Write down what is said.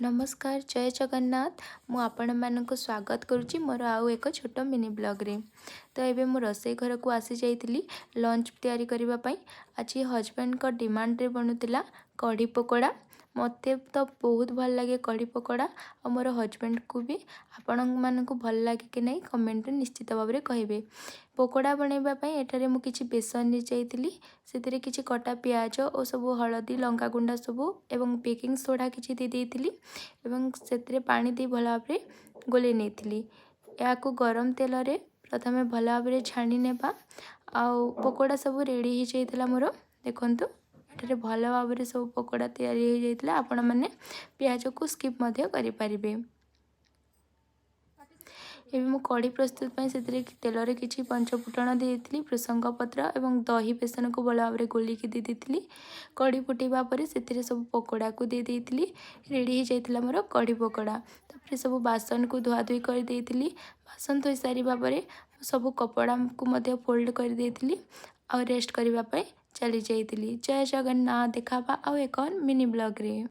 नमस्कार जय जगन्नाथ मु आपण मानक स्वागत करुच्ची मोर आउ एक छोट मिनी ब्लॉग रे। तो ये मु रोसे घर को आसी जाइली लंच तैयारी करने पाई। आज हजबैंड को डिमांड रे बनूला कढ़ी पकोड़ा। मते तो बहुत भल लगे कढ़ी पकोड़ा और मोर हजबैंड को भी आपण मानक भल लगे कि नहीं कमेंट रे निश्चित भाव में कहे। पकोड़ा बनवाई एठारे मु किछि बेसन नहीं जाइली से किछि कटा प्याज और सब हलदी लंका गुंडा सब एवं बेकिंग सोडा किछि दे देइतिली एवं से पानी दे भल भाव में गोले नहीं या गरम तेल रे प्रथमे भल भाव में छाणी नेबा। आउ पकोड़ा सब रेडी हो जाइला मोर देखंतु एठारे भल भाव में सब पकोड़ा तैयारी हो जाइला। आपण माने प्याज को स्किप मध्य करि परिबे। एवं मु कढ़ी प्रस्तुत पाई से तेल रे किछि पंचफुटण देइतिली भृसंग पत्र एवं दही बेसन को भल भाव में गोलिकी दे देइतिली। कढ़ी फुटेबा परे से सब पकोड़ा को दे देइतिली। रेडी हो जाइतिला मोर कढ़ी पकोड़ा। तापर सब बासन को धुआ धुई कर देइतिली। बासन धोई सारिबा परे सब कपड़ा को मध्य फोल्ड कर देइतिली और रेस्ट करबा पई चली जाइतिली। जय जगन्नाथ। देखाबा आउ एक मिनी ब्लॉग रे।